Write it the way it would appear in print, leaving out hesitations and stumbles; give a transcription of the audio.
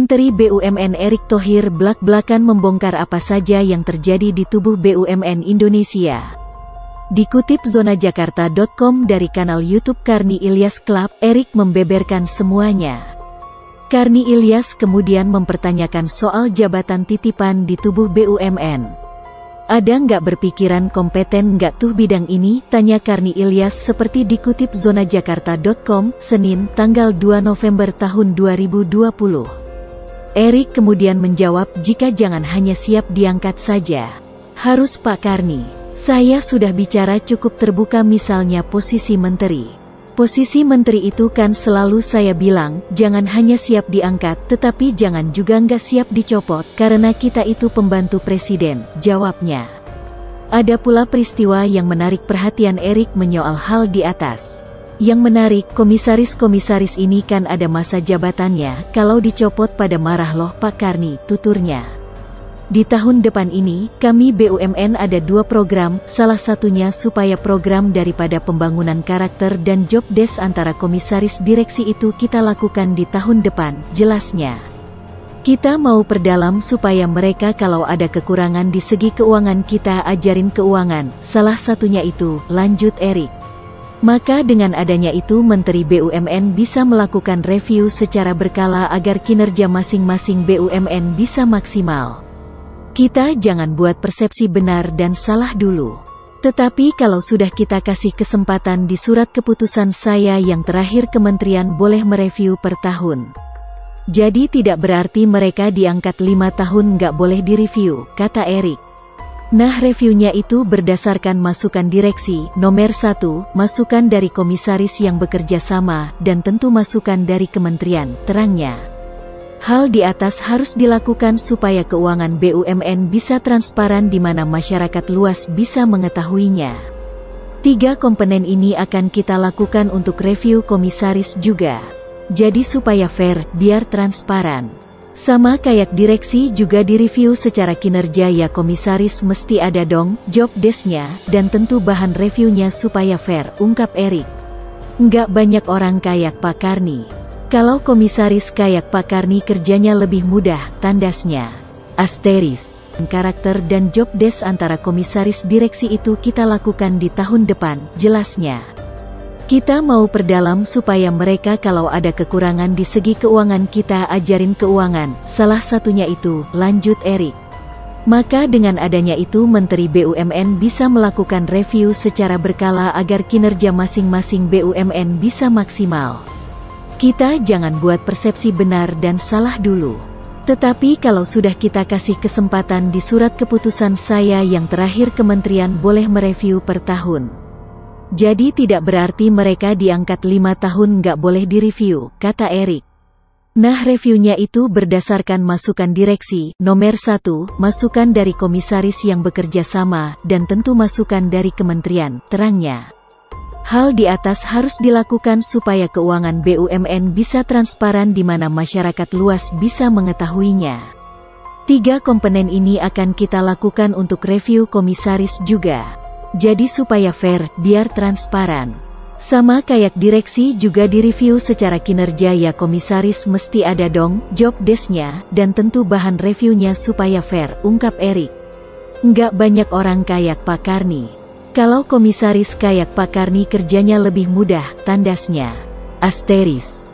Menteri BUMN Erick Thohir blak-blakan membongkar apa saja yang terjadi di tubuh BUMN Indonesia. Dikutip zonajakarta.com dari kanal YouTube Karni Ilyas Club, Erick membeberkan semuanya. Karni Ilyas kemudian mempertanyakan soal jabatan titipan di tubuh BUMN. Ada nggak berpikiran kompeten nggak tuh bidang ini? Tanya Karni Ilyas seperti dikutip zonajakarta.com, Senin, tanggal 2 November tahun 2020. Erick kemudian menjawab, jika jangan hanya siap diangkat saja. Harus Pak Karni. Saya sudah bicara cukup terbuka, misalnya posisi menteri. Posisi menteri itu kan selalu saya bilang, jangan hanya siap diangkat, tetapi jangan juga nggak siap dicopot, karena kita itu pembantu presiden, jawabnya. Ada pula peristiwa yang menarik perhatian Erick menyoal hal di atas. Yang menarik, komisaris-komisaris ini kan ada masa jabatannya, kalau dicopot pada marah loh Pak Karni, tuturnya. Di tahun depan ini, kami BUMN ada 2 program, salah satunya supaya program daripada pembangunan karakter dan job desk antara komisaris direksi itu kita lakukan di tahun depan, jelasnya. Kita mau perdalam supaya mereka kalau ada kekurangan di segi keuangan kita ajarin keuangan, salah satunya itu, lanjut Erick. Maka dengan adanya itu Menteri BUMN bisa melakukan review secara berkala agar kinerja masing-masing BUMN bisa maksimal. Kita jangan buat persepsi benar dan salah dulu. Tetapi kalau sudah kita kasih kesempatan di surat keputusan saya yang terakhir, kementerian boleh mereview per tahun. Jadi tidak berarti mereka diangkat 5 tahun nggak boleh direview, kata Erick. Nah, reviewnya itu berdasarkan masukan direksi, nomor 1, masukan dari komisaris yang bekerja sama, dan tentu masukan dari kementerian, terangnya. Hal di atas harus dilakukan supaya keuangan BUMN bisa transparan di mana masyarakat luas bisa mengetahuinya. 3 komponen ini akan kita lakukan untuk review komisaris juga. Jadi supaya fair, biar transparan. Sama kayak direksi juga direview secara kinerja ya, komisaris mesti ada dong job desk-nya, dan tentu bahan reviewnya supaya fair, ungkap Erick. Nggak banyak orang kayak Pak Karni. Kalau komisaris kayak Pak Karni kerjanya lebih mudah, tandasnya. Asteris. Karakter dan job desk antara komisaris direksi itu kita lakukan di tahun depan, jelasnya. Kita mau perdalam supaya mereka kalau ada kekurangan di segi keuangan kita ajarin keuangan, salah satunya itu, lanjut Erick. Maka dengan adanya itu Menteri BUMN bisa melakukan review secara berkala agar kinerja masing-masing BUMN bisa maksimal. Kita jangan buat persepsi benar dan salah dulu. Tetapi kalau sudah kita kasih kesempatan di surat keputusan saya yang terakhir, kementerian boleh mereview per tahun. Jadi tidak berarti mereka diangkat 5 tahun nggak boleh direview, kata Erick. Nah, reviewnya itu berdasarkan masukan direksi, nomor 1, masukan dari komisaris yang bekerja sama, dan tentu masukan dari kementerian, terangnya. Hal di atas harus dilakukan supaya keuangan BUMN bisa transparan di mana masyarakat luas bisa mengetahuinya. 3 komponen ini akan kita lakukan untuk review komisaris juga. Jadi supaya fair, biar transparan. Sama kayak direksi juga direview secara kinerja ya, komisaris mesti ada dong job desk-nya, dan tentu bahan reviewnya supaya fair, ungkap Erick. Nggak banyak orang kayak Pak Karni. Kalau komisaris kayak Pak Karni kerjanya lebih mudah, tandasnya. Asteris.